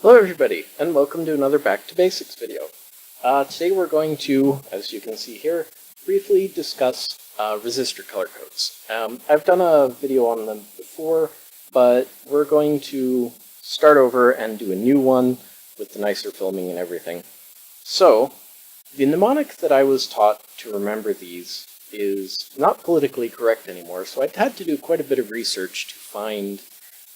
Hello everybody, and welcome to another Back to Basics video. Today we're going to, as you can see here, briefly discuss resistor color codes. I've done a video on them before, but we're going to start over and do a new one with the nicer filming and everything. So, the mnemonic that I was taught to remember these is not politically correct anymore, so I had to do quite a bit of research to find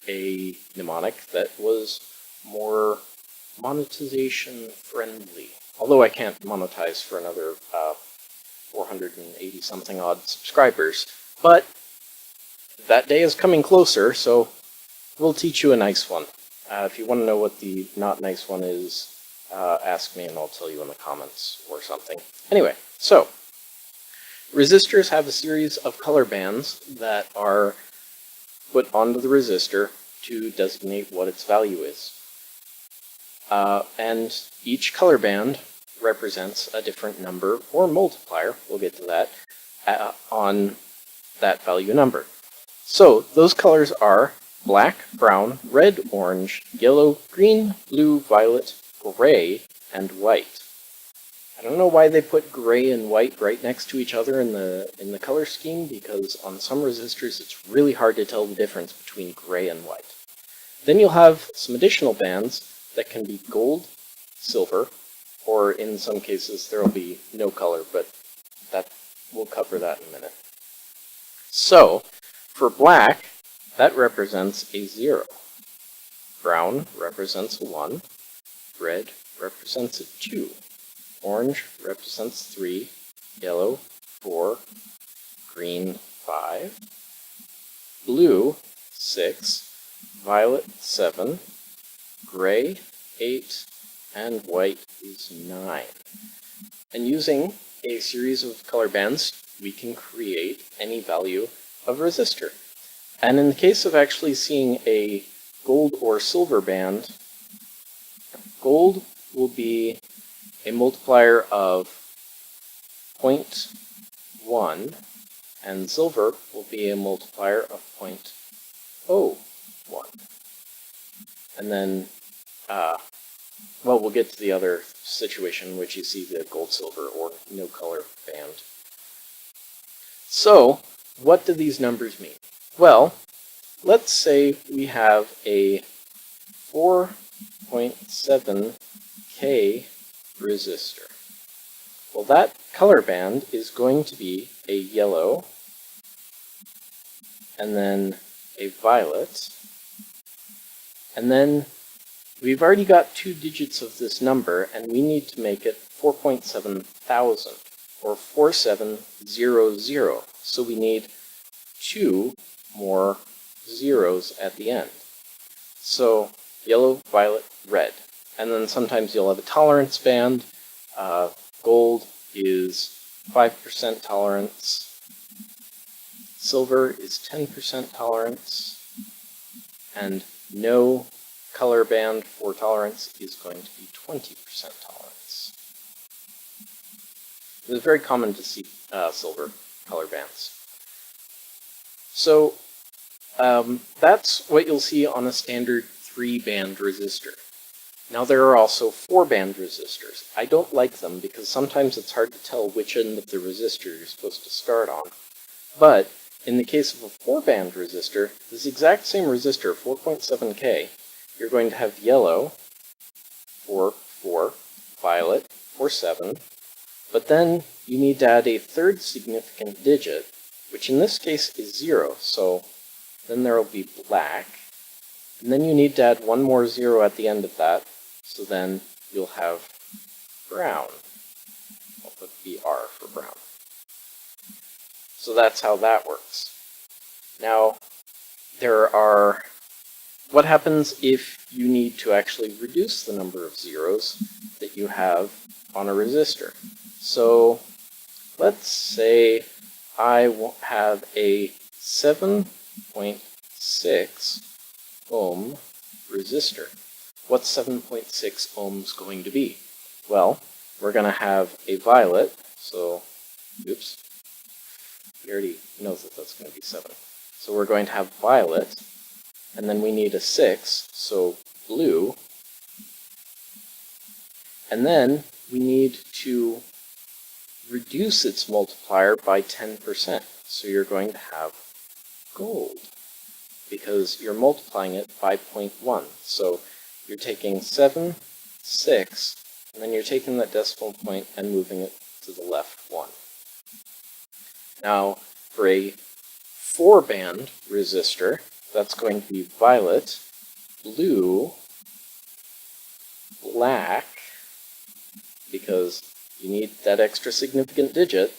a mnemonic that was more monetization friendly. Although I can't monetize for another 480 something odd subscribers. But that day is coming closer, so we'll teach you a nice one. If you want to know what the not nice one is, ask me and I'll tell you in the comments or something. Anyway, so resistors have a series of color bands that are put onto the resistor to designate what its value is. And each color band represents a different number or multiplier, we'll get to that, on that value number. So those colors are black, brown, red, orange, yellow, green, blue, violet, gray, and white. I don't know why they put gray and white right next to each other in the color scheme, because on some resistors it's really hard to tell the difference between gray and white. Then you'll have some additional bands that can be gold, silver, or in some cases there will be no color, but we'll cover that in a minute. So, for black, that represents a 0. Brown represents a 1. Red represents a 2. Orange represents 3. Yellow, 4. Green, 5. Blue, 6. Violet, 7. Gray, 8, and white is 9. And using a series of color bands, we can create any value of resistor. And in the case of actually seeing a gold or silver band, gold will be a multiplier of 0.1, and silver will be a multiplier of 0.01. And then, well, we'll get to the other situation in which you see the gold, silver, or no color band. So, what do these numbers mean? Well, let's say we have a 4.7K resistor. Well, that color band is going to be a yellow, and then a violet, and then we've already got 2 digits of this number, and we need to make it 4.7 thousand, or 4700. So we need 2 more zeros at the end. So yellow, violet, red. And then sometimes you'll have a tolerance band. Gold is 5% tolerance. Silver is 10% tolerance. And no color band for tolerance is going to be 20% tolerance. It's very common to see silver color bands. So that's what you'll see on a standard 3-band resistor. Now there are also 4-band resistors. I don't like them because sometimes it's hard to tell which end of the resistor you're supposed to start on. But in the case of a 4-band resistor, this exact same resistor, 4.7K, you're going to have yellow for 4, violet for 7, but then you need to add a third significant digit, which in this case is 0, so then there will be black, and then you need to add one more 0 at the end of that, so then you'll have brown. I'll put BR for brown. So that's how that works. Now, what happens if you need to actually reduce the number of zeros that you have on a resistor? So let's say I have a 7.6 ohm resistor. What's 7.6 ohms going to be? Well, we're going to have a violet, so, oops, he already knows that that's going to be 7. So we're going to have violet, and then we need a 6, so blue, And then we need to reduce its multiplier by 10%. So you're going to have gold, because you're multiplying it by 0.1. So you're taking 7, 6, and then you're taking that decimal point and moving it to the left 1. Now, for a 4-band resistor, that's going to be violet, blue, black, because you need that extra significant digit,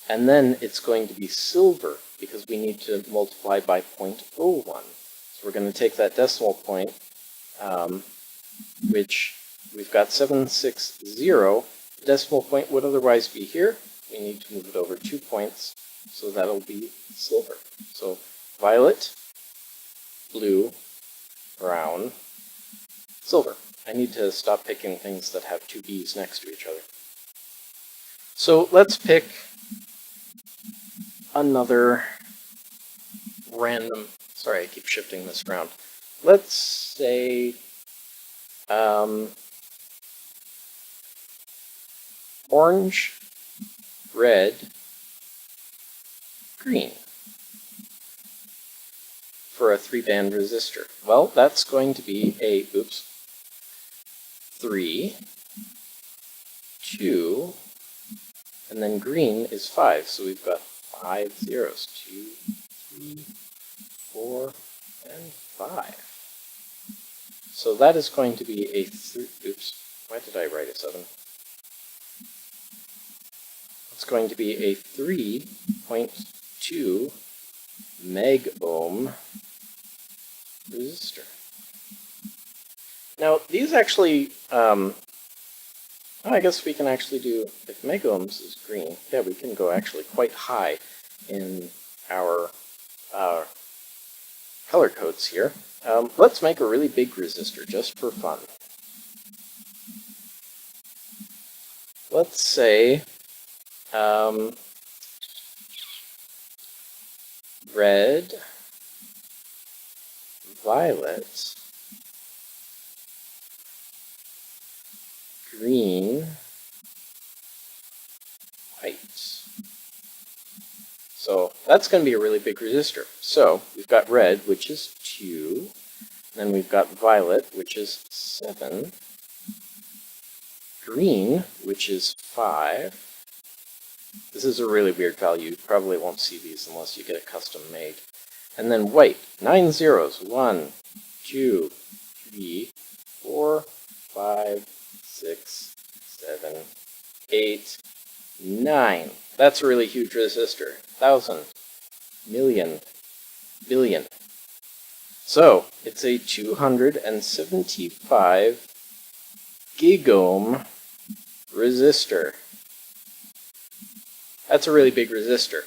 and then it's going to be silver, because we need to multiply by 0.01. So we're going to take that decimal point, which we've got 760. The decimal point would otherwise be here. We need to move it over 2 points, so that'll be silver. So violet, blue, brown, silver. I need to stop picking things that have two B's next to each other. So let's pick another random, sorry, I keep shifting this around. Let's say orange, red, green for a 3-band resistor. Well, that's going to be a, 3, 2, and then green is 5. So we've got 5 zeros. 2, 3, 4, and 5. So that is going to be a, why did I write a 7? It's going to be a 3.2 megohm resistor. Now, these actually, I guess we can actually do, if megohms is green, yeah, we can go actually quite high in our color codes here. Let's make a really big resistor just for fun. Let's say red, violet, green, white. So that's going to be a really big resistor. So we've got red, which is 2. Then we've got violet, which is 7. Green, which is 5. This is a really weird value. You probably won't see these unless you get it custom made. And then white, 9 zeros. 1, 2, 3, 4, 5, 6, 7, 8, 9. That's a really huge resistor. 1,000, million, billion. So it's a 275 gigohm resistor. That's a really big resistor.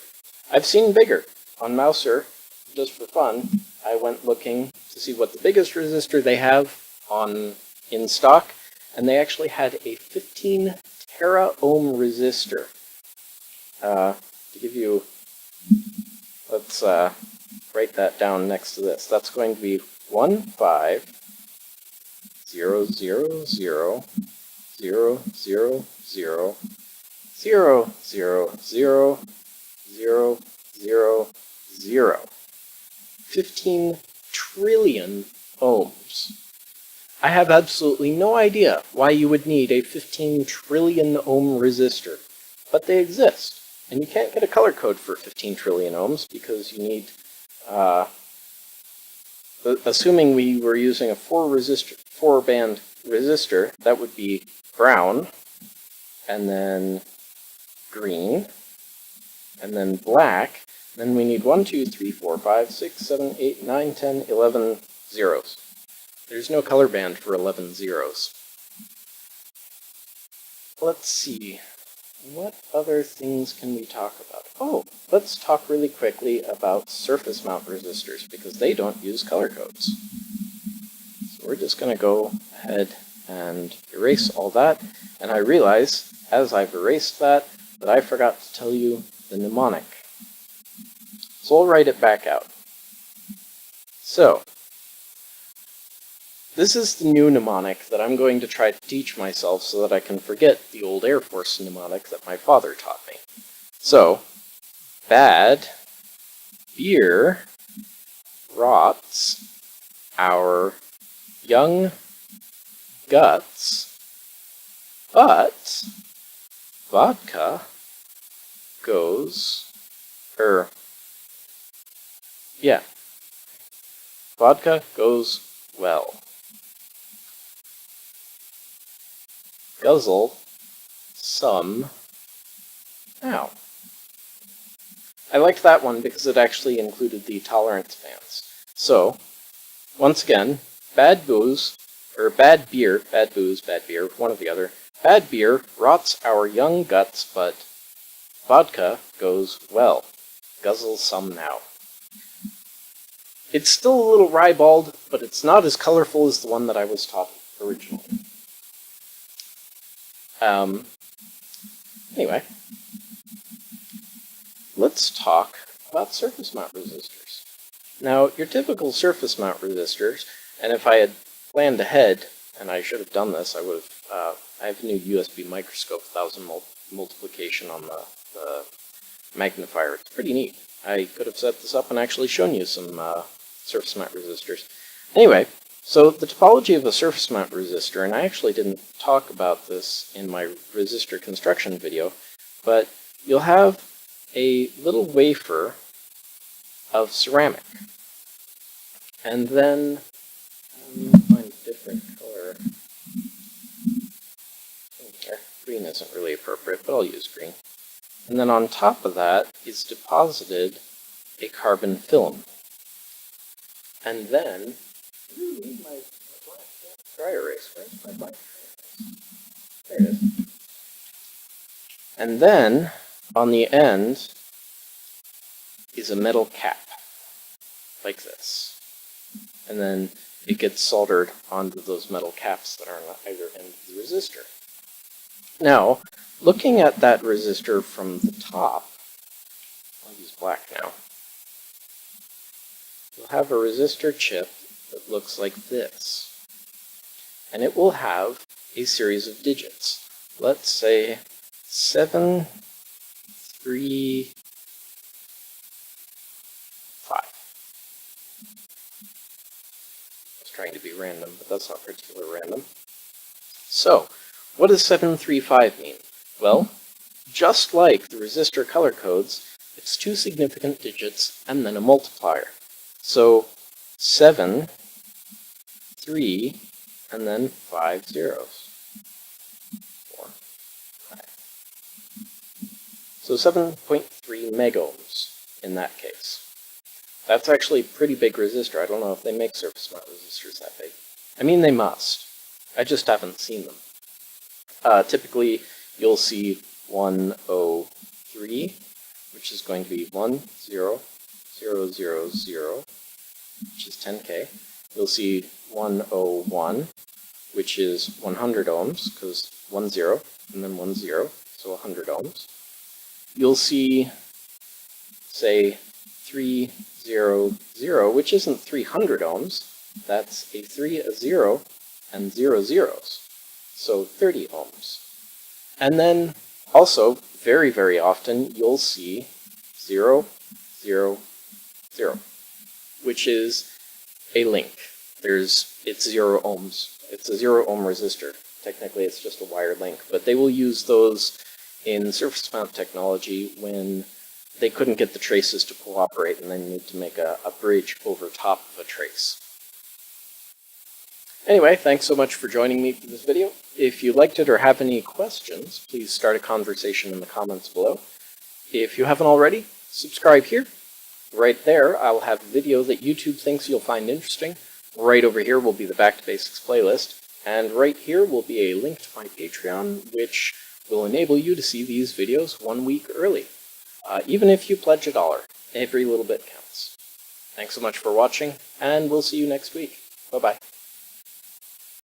I've seen bigger. On Mouser, just for fun, I went looking to see what the biggest resistor they have in stock, and they actually had a 15 tera ohm resistor. To give you, let's write that down next to this. That's going to be 15 trillion ohms. I have absolutely no idea why you would need a 15 trillion ohm resistor, but they exist. And you can't get a color code for 15 trillion ohms because you need, assuming we were using a 4-band resistor, that would be brown, and then green, and then black. Then we need 1, 2, 3, 4, 5, 6, 7, 8, 9, 10, 11 zeros. There's no color band for 11 zeros. Let's see. What other things can we talk about? Oh, let's talk really quickly about surface mount resistors, because they don't use color codes. So we're just going to go ahead and erase all that. And I realize, as I've erased that I forgot to tell you the mnemonic. So I'll write it back out. So, This is the new mnemonic that I'm going to try to teach myself so that I can forget the old Air Force mnemonic that my father taught me. So, bad beer rots our young guts, but vodka goes, vodka goes well. Guzzle some now. I liked that one because it actually included the tolerance bands. So, once again, bad booze, or bad beer, bad booze, bad beer, one or the other. Bad beer rots our young guts, but vodka goes well. Guzzle some now. It's still a little ribald, but it's not as colorful as the one that I was taught originally. Anyway, let's talk about surface mount resistors. Now, your typical surface mount resistors, and if I had planned ahead, and I should have done this, I would have, I have a new USB microscope, 1000 multiplication on the magnifier. It's pretty neat. I could have set this up and actually shown you some surface mount resistors. Anyway, so the topology of a surface mount resistor, and I actually didn't talk about this in my resistor construction video, but you'll have a little wafer of ceramic. And then, find a different color. Here. Green isn't really appropriate, but I'll use green. And then on top of that is deposited a carbon film. And then, my black dry erase. Where's my black dry erase? There it is. And then, on the end, is a metal cap, like this. And then it gets soldered onto those metal caps that are on either end of the resistor. Now, looking at that resistor from the top, I'll use black now, you'll have a resistor chip that looks like this. And it will have a series of digits. Let's say 7, 3, 5. I was trying to be random, but that's not particularly random. So, what does 735 mean? Well, just like the resistor color codes, it's 2 significant digits and then a multiplier. So 7, 3, and then 5 zeros. 4, 5. So 7.3 megohms in that case. That's actually a pretty big resistor. I don't know if they make surface mount resistors that big. I mean, they must. I just haven't seen them. Typically, you'll see 103, which is going to be 10000, which is 10K. You'll see 101, which is 100 ohms, because 10 and then 10, so 100 ohms. You'll see, say, 300, which isn't 300 ohms. That's a 3, a 0, and 0 zeros. So 30 ohms. And then also, very, very often, you'll see 0, 0, 0, which is a link. It's 0 ohms. It's a 0 ohm resistor. Technically, it's just a wire link, but they will use those in surface mount technology when they couldn't get the traces to cooperate and then need to make a bridge over top of a trace. Anyway, thanks so much for joining me for this video. If you liked it or have any questions, please start a conversation in the comments below. If you haven't already, subscribe here. Right there, I'll have a video that YouTube thinks you'll find interesting. Right over here will be the Back to Basics playlist. And right here will be a link to my Patreon, which will enable you to see these videos 1 week early. Even if you pledge $1, every little bit counts. Thanks so much for watching, and we'll see you next week. Bye-bye.